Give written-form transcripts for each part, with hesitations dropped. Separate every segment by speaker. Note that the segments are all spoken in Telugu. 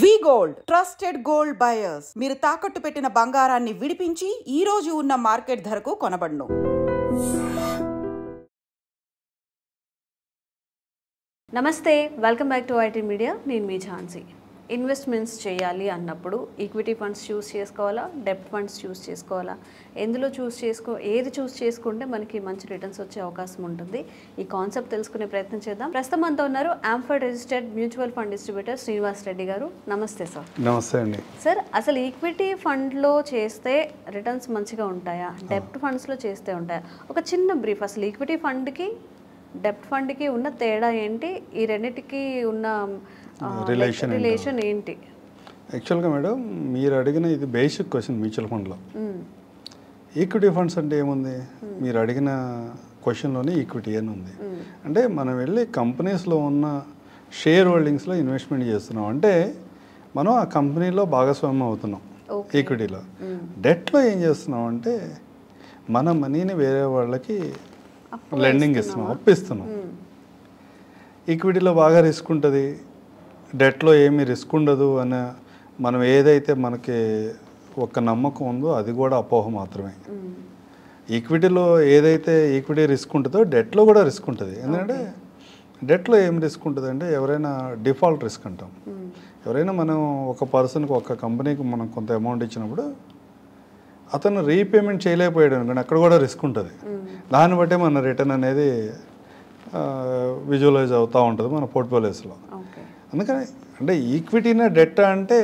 Speaker 1: వి గోల్డ్ ట్రస్టెడ్ గోల్డ్ బయర్స్ మీరు తాకట్టు పెట్టిన బంగారాన్ని విడిపించి ఈ రోజు ఉన్న మార్కెట్ ధరకు కొనబడును.
Speaker 2: నమస్తే, welcome back to IT media. నేను మీ ఝాన్సీ. ఇన్వెస్ట్మెంట్స్ చేయాలి అన్నప్పుడు ఈక్విటీ ఫండ్స్ చూస్ చేసుకోవాలా, డెబ్ట్ ఫండ్స్ చూస్ చేసుకోవాలా, ఎందులో ఏది చూస్ చేసుకుంటే మనకి మంచి రిటర్న్స్ వచ్చే అవకాశం ఉంటుంది. ఈ కాన్సెప్ట్ తెలుసుకునే ప్రయత్నం చేద్దాం. ప్రస్తుతం అంతా ఉన్నారు ఆంఫర్డ్ registered mutual fund distributor Srinivas Reddy గారు. నమస్తే సార్.
Speaker 3: నమస్తే అండి.
Speaker 2: సార్, అసలు ఈక్విటీ ఫండ్లో చేస్తే రిటర్న్స్ మంచిగా ఉంటాయా, డెబ్ట్ ఫండ్స్లో చేస్తే ఉంటాయా? ఒక చిన్న బ్రీఫ్, అసలు ఈక్విటీ ఫండ్కి డెబ్ట్ ఫండ్కి ఉన్న తేడా ఏంటి, ఈ రెండింటికి ఉన్న రిలేషన్ ఏంటి?
Speaker 3: యాక్చువల్గా మేడం, మీరు అడిగిన ఇది బేసిక్ క్వశ్చన్. మ్యూచువల్ ఫండ్లో ఈక్విటీ ఫండ్స్ అంటే ఏముంది? మీరు అడిగిన క్వశ్చన్లోనే ఈక్విటీ అని ఉంది. అంటే మనం వెళ్ళి కంపెనీస్లో ఉన్న షేర్ హోల్డింగ్స్లో ఇన్వెస్ట్మెంట్ చేస్తున్నాం, అంటే మనం ఆ కంపెనీలో భాగస్వామ్యం అవుతున్నాం. ఈక్విటీలో. డెట్లో ఏం చేస్తున్నాం అంటే మన మనీని వేరే వాళ్ళకి లెండింగ్ ఇస్తున్నాం, అప్పిస్తున్నాం. ఈక్విటీలో బాగా రిస్క్ ఉంటుంది, డెట్లో ఏమీ రిస్క్ ఉండదు అని మనం ఏదైతే మనకి ఒక నమ్మకం ఉందో అది కూడా అపోహ మాత్రమే. ఈక్విటీలో ఏదైతే ఈక్విటీ రిస్క్ ఉంటుందో డెట్లో కూడా రిస్క్ ఉంటుంది. ఎందుకంటే డెట్లో ఏం రిస్క్ ఉంటుంది అంటే ఎవరైనా డిఫాల్ట్ రిస్క్ అంటాం. ఎవరైనా మనం ఒక పర్సన్కి ఒక కంపెనీకి మనం కొంత అమౌంట్ ఇచ్చినప్పుడు అతను రీపేమెంట్ చేయలేకపోయాడు అనుకోండి, అక్కడ కూడా రిస్క్ ఉంటుంది. దాన్ని బట్టే మన రిటర్న్ అనేది విజువలైజ్ అవుతూ ఉంటుంది మన పోర్ట్ఫోలియోస్లో. అందుకని అంటే ఈక్విటీనా డెట్ అంటే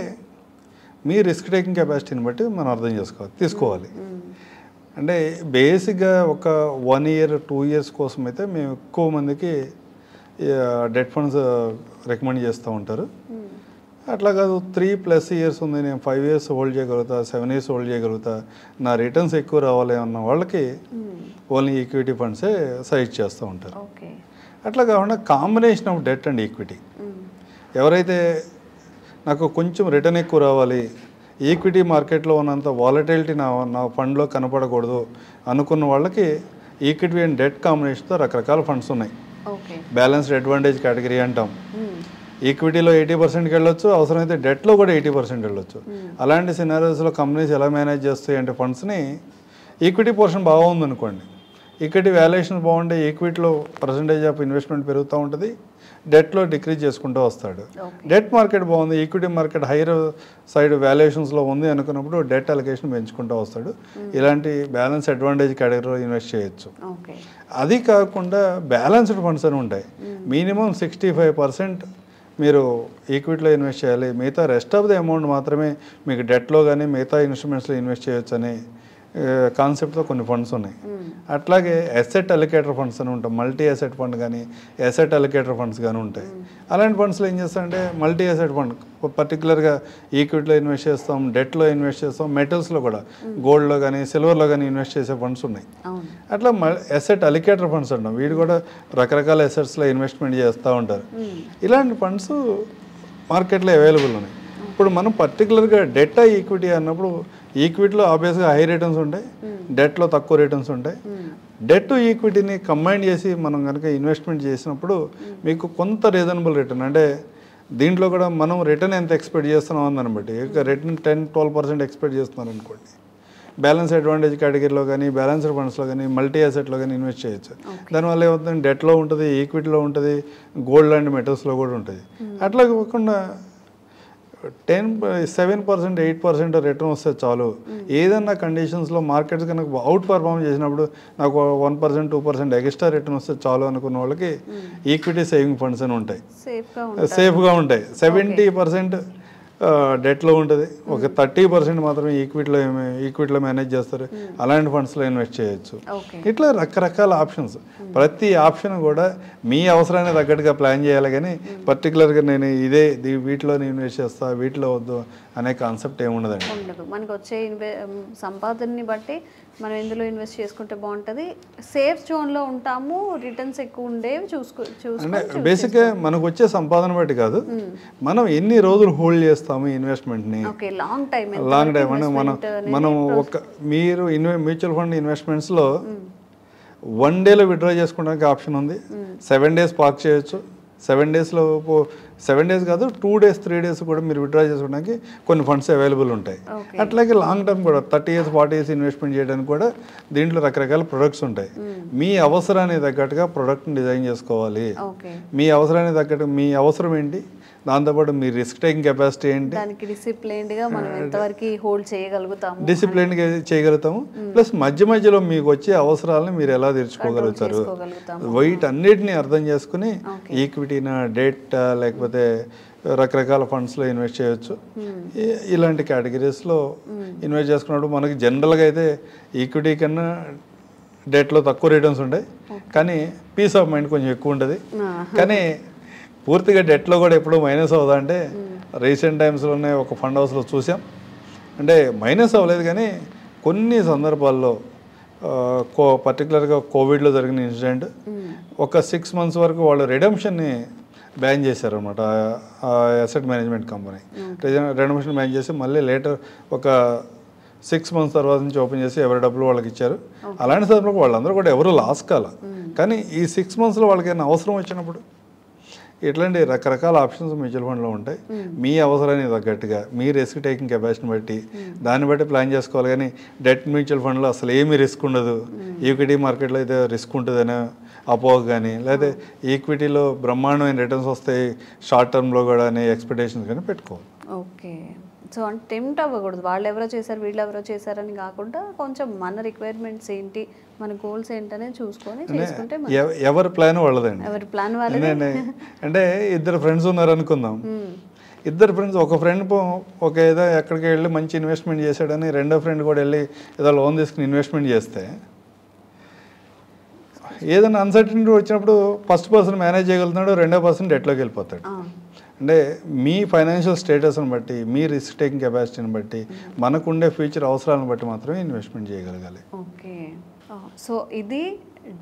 Speaker 3: మీ రిస్క్ టేకింగ్ కెపాసిటీని బట్టి మనం అర్థం తీసుకోవాలి. అంటే బేసిక్గా ఒక 1 year 2 years కోసం అయితే మేము ఎక్కువ మందికి డెట్ ఫండ్స్ రికమెండ్ చేస్తూ ఉంటారు. అట్లా కాదు 3+ years ఉంది, నేను 5 years హోల్డ్ చేయగలుగుతా, 7 years హోల్డ్ చేయగలుగుతా, నా రిటర్న్స్ ఎక్కువ రావాలి అన్న వాళ్ళకి ఓన్లీ ఈక్విటీ ఫండ్సే సజెస్ట్ చేస్తూ ఉంటారు. అట్లా కాకుండా combination of debt and equity. ఎవరైతే నాకు కొంచెం రిటర్న్ ఎక్కువ రావాలి, ఈక్విటీ మార్కెట్లో ఉన్నంత వాలటిలిటీ నా ఫండ్లో కనపడకూడదు అనుకున్న వాళ్ళకి ఈక్విటీ అండ్ డెట్ కాంబినేషన్తో రకరకాల ఫండ్స్ ఉన్నాయి. బ్యాలెన్స్డ్ అడ్వాంటేజ్ కేటగిరీ అంటాం. ఈక్విటీలో 80% వెళ్ళొచ్చు, అవసరమైతే డెట్లో కూడా 80% వెళ్ళొచ్చు. అలాంటి సినారియోస్లో కంపెనీస్ ఎలా మేనేజ్ చేస్తాయి అంటే ఫండ్స్ని ఈక్విటీ పోర్షన్ బాగుందనుకోండి, ఈక్విటీ వాల్యుయేషన్ బాగుంటే ఈక్విటీలో పర్సంటేజ్ ఆఫ్ ఇన్వెస్ట్మెంట్ పెరుగుతూ ఉంటుంది, డెట్లో డిక్రీజ్ చేసుకుంటూ వస్తాడు. డెట్ మార్కెట్ బాగుంది, ఈక్విటీ మార్కెట్ హైయర్ సైడ్ వాల్యుయేషన్స్లో ఉంది అనుకున్నప్పుడు డెట్ అలొకేషన్ పెంచుకుంటూ వస్తాడు. ఇలాంటి బ్యాలెన్స్ అడ్వాంటేజ్ కేటగిరీలో ఇన్వెస్ట్ చేయొచ్చు. అది కాకుండా బ్యాలెన్స్డ్ ఫండ్స్ అని ఉంటాయి. మినిమం 65% మీరు ఈక్విటీలో ఇన్వెస్ట్ చేయాలి, మిగతా రెస్ట్ ఆఫ్ ది అమౌంట్ మాత్రమే మీకు డెట్లో కానీ మిగతా ఇన్స్ట్రుమెంట్స్లో ఇన్వెస్ట్ చేయొచ్చు అనే కాన్సెప్ట్తో కొన్ని ఫండ్స్ ఉన్నాయి. అట్లాగే అసెట్ అలికేటర్ ఫండ్స్ అని ఉంటాయి. మల్టీ అసెట్ ఫండ్ కానీ అసెట్ అలికేటర్ ఫండ్స్ కానీ ఉంటాయి. అలాంటి ఫండ్స్లో ఏం చేస్తామంటే మల్టీ అసెట్ ఫండ్ పర్టికులర్గా ఈక్విటీలో ఇన్వెస్ట్ చేస్తాం, డెట్లో ఇన్వెస్ట్ చేస్తాం, మెటల్స్లో కూడా గోల్డ్లో కానీ సిల్వర్లో కానీ ఇన్వెస్ట్ చేసే ఫండ్స్ ఉన్నాయి. అట్లా అసెట్ అలికేటర్ ఫండ్స్ అంటాం. వీడు కూడా రకరకాల అసెట్స్లో ఇన్వెస్ట్మెంట్ చేస్తూ ఉంటారు. ఇలాంటి ఫండ్స్ మార్కెట్లో అవైలబుల్ ఉన్నాయి. ఇప్పుడు మనం పర్టికులర్గా డెట్ ఈక్విటీ అన్నప్పుడు ఈక్విటీలో ఆబ్వియస్గా హై రిటర్న్స్ ఉంటాయి, డెట్లో తక్కువ రిటర్న్స్ ఉంటాయి. డెట్ ఈక్విటీని కంబైన్ చేసి మనం కనుక ఇన్వెస్ట్మెంట్ చేసినప్పుడు మీకు కొంత రీజనబుల్ రిటర్న్, అంటే దీంట్లో కూడా మనం రిటర్న్ ఎంత ఎక్స్పెక్ట్ చేస్తున్నాం అని బట్టి రిటర్న్ 10-12% ఎక్స్పెక్ట్ చేస్తున్నారు అనుకోండి, బ్యాలెన్స్ అడ్వాంటేజ్ కేటగిరీలో కానీ బ్యాలెన్స్డ్ ఫండ్స్లో కానీ మల్టీ అసెట్లో కానీ ఇన్వెస్ట్ చేయొచ్చు. దానివల్ల ఏమవుతుంది, డెట్లో ఉంటుంది, ఈక్విటీలో ఉంటుంది, గోల్డ్ అండ్ మెటల్స్లో కూడా ఉంటుంది. అట్లా కాకుండా 7%, 8% రిటర్న్ వస్తే చాలు. ఏదన్నా కండిషన్స్లో మార్కెట్స్ కనుక అవుట్ పర్ఫామ్ చేసినప్పుడు నాకు 1%, 2% ఎక్స్ట్రా రిటర్న్ వస్తే చాలు అనుకున్న వాళ్ళకి ఈక్విటీ సేవింగ్ ఫండ్స్ అని ఉంటాయి, సేఫ్గా ఉంటాయి. 70% డెట్లో ఉంటుంది, ఒక 30% మాత్రమే ఈక్విటీలో మేనేజ్ చేస్తారు. అలాంటి ఫండ్స్లో ఇన్వెస్ట్ చేయొచ్చు. ఇట్లా రకరకాల ఆప్షన్స్. ప్రతి ఆప్షన్ కూడా మీ అవసరానికి తగ్గట్టుగా ప్లాన్ చేయాలి, కానీ పర్టికులర్గా నేను వీటిలో ఇన్వెస్ట్ చేస్తా, వీటిలో వద్దు అనే కాన్సెప్ట్ ఏముండదండి.
Speaker 2: మనకు వచ్చే సంపాదనని బట్టి మనం ఎందులో ఇన్వెస్ట్ చేసుకుంటే బాగుంటుంది, సేఫ్ జోన్లో ఉంటాము, రిటర్న్స్ ఎక్కువ ఉండేవి
Speaker 3: అంటే బేసిక్గా మనకు వచ్చే సంపాదన బట్టి కాదు, మనం ఎన్ని రోజులు హోల్డ్ చేస్తాము ఇన్వెస్ట్మెంట్ని.
Speaker 2: లాంగ్ టైం
Speaker 3: మనం మీరు మ్యూచువల్ ఫండ్ ఇన్వెస్ట్మెంట్స్లో 1 dayలో విత్డ్రా చేసుకోవడానికి ఆప్షన్ ఉంది, 7 days పార్క్ చేయొచ్చు, 7 డేస్లో 7 డేస్ కాదు 2 డేస్ 3 డేస్ కూడా మీరు విత్డ్రా చేసుకోవడానికి కొన్ని ఫండ్స్ అవైలబుల్ ఉంటాయి. అట్లాగే లాంగ్ టర్మ్ కూడా 30 years 40 years ఇన్వెస్ట్మెంట్ చేయడానికి కూడా దీంట్లో రకరకాల ప్రొడక్ట్స్ ఉంటాయి. మీ అవసరానికి తగ్గట్టుగా ప్రొడక్ట్ని డిజైన్ చేసుకోవాలి. మీ అవసరానికి తగ్గట్టు మీ అవసరం ఏంటి, దాంతోపాటు మీ రిస్క్ టేకింగ్ కెపాసిటీ ఏంటి,
Speaker 2: దానికి డిసిప్లైన్డ్గా మనం ఎంతవరకు హోల్డ్ చేయగలుగుతాము,
Speaker 3: డిసిప్లైన్గా చేయగలుగుతాము, ప్లస్ మధ్య మధ్యలో మీకు వచ్చే అవసరాలను మీరు ఎలా తీర్చుకోగలుగుతారు, వీటన్నిటిని అర్థం చేసుకుని ఈక్విటీనా డెట్ లేకపోతే రకరకాల ఫండ్స్లో ఇన్వెస్ట్ చేయొచ్చు. ఇలాంటి కేటగిరీస్లో ఇన్వెస్ట్ చేసుకున్నప్పుడు మనకి జనరల్గా అయితే ఈక్విటీ కన్నా డెట్లో తక్కువ రిటర్న్స్ ఉంటాయి, కానీ పీస్ ఆఫ్ మైండ్ కొంచెం ఎక్కువ ఉంటుంది. కానీ పూర్తిగా డెట్లో కూడా ఎప్పుడు మైనస్ అవుదా అంటే రీసెంట్ టైమ్స్లోనే ఒక ఫండ్ హౌస్లో చూసాం. అంటే మైనస్ అవ్వలేదు, కానీ కొన్ని సందర్భాల్లో పర్టికులర్గా కోవిడ్లో జరిగిన ఇన్సిడెంట్ ఒక 6 months వరకు వాళ్ళు రిడమ్షన్ని బ్యాన్ చేశారనమాట. Asset management company redemption ban చేసి మళ్ళీ లేటర్ ఒక 6 months తర్వాత నుంచి ఓపెన్ చేసి ఎవరి డబ్బులు వాళ్ళకి ఇచ్చారు. అలాంటి సందర్భంలో వాళ్ళందరూ కూడా ఎవరు లాస్ కాల. కానీ ఈ 6 monthsలో వాళ్ళకి ఏమైనా అవసరం వచ్చినప్పుడు ఇట్లాంటి రకరకాల ఆప్షన్స్ మ్యూచువల్ ఫండ్లో ఉంటాయి. మీ అవసరానికి తగ్గట్టుగా మీ రిస్క్ టేకింగ్ కెపాసిటీని బట్టి దాన్ని బట్టి ప్లాన్ చేసుకోవాలి. కానీ డెట్ మ్యూచువల్ ఫండ్లో అసలు ఏమీ రిస్క్ ఉండదు, ఈక్విటీ మార్కెట్లో అయితే రిస్క్ ఉంటుందనే అపోహ కానీ, లేదా ఈక్విటీలో బ్రహ్మాండమైన రిటర్న్స్ వస్తాయి షార్ట్ టర్మ్లో కూడా అనే ఎక్స్పెక్టేషన్స్ కానీ పెట్టుకోవాలి.
Speaker 2: ఓకే, సో అంటే టెంప్ట్ అవ్వకూడదు, వాళ్ళు ఎవరో చేశారు వీళ్ళు ఎవరో చేశారని కాకుండా కొంచెం మన రిక్వైర్మెంట్స్ ఏంటి, మన గోల్స్ ఏంటనే చూసుకొని చేసుకుంటే
Speaker 3: ఎవరి ప్లాన్ వాళ్ళదండి.
Speaker 2: ఎవరి ప్లాన్ వాళ్ళదే.
Speaker 3: అంటే 2 ఫ్రెండ్స్ ఉన్నారు అనుకుందాం. 2 ఫ్రెండ్స్, ఒక ఫ్రెండ్ ఒక ఏదో ఎక్కడికి వెళ్ళి మంచి ఇన్వెస్ట్మెంట్ చేశాడని రెండో ఫ్రెండ్ కూడా వెళ్ళి ఏదో లోన్ తీసుకుని ఇన్వెస్ట్మెంట్ చేస్తే ఏదైనా అన్సర్టనిటీ వచ్చినప్పుడు ఫస్ట్ పర్సన్ మేనేజ్ చేయగలుగుతున్నాడు, రెండో పర్సన్ డెట్లోకి వెళ్ళిపోతాడు. అంటే మీ ఫైనాన్షియల్ స్టేటస్ని బట్టి, మీ రిస్క్ టేకింగ్ కెపాసిటీని బట్టి, మనకుండే ఫ్యూచర్ అవసరాలను బట్టి మాత్రమే ఇన్వెస్ట్మెంట్ చేయగలగాలి.
Speaker 2: ఓకే, సో ఇది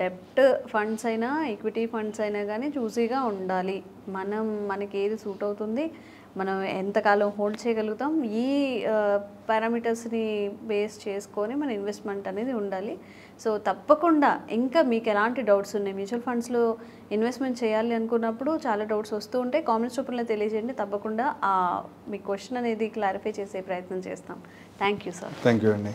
Speaker 2: డెప్ట్ ఫండ్స్ అయినా ఈక్విటీ ఫండ్స్ అయినా కానీ చూసీగా ఉండాలి. మనకి ఏది సూట్ అవుతుంది, మనం ఎంతకాలం హోల్డ్ చేయగలుగుతాం, ఈ పారామీటర్స్ని బేస్ చేసుకొని మన ఇన్వెస్ట్మెంట్ అనేది ఉండాలి. సో తప్పకుండా ఇంకా మీకు ఎలాంటి డౌట్స్ ఉన్నాయి, మ్యూచువల్ ఫండ్స్లో ఇన్వెస్ట్మెంట్ చేయాలి అనుకున్నప్పుడు చాలా డౌట్స్ వస్తూ ఉంటాయి. కామెంట్స్ రూపంలో తెలియజేయండి, తప్పకుండా మీ క్వశ్చన్ అనేది క్లారిఫై చేసే ప్రయత్నం చేస్తాం. Thank you sir.
Speaker 3: Thank you అండి.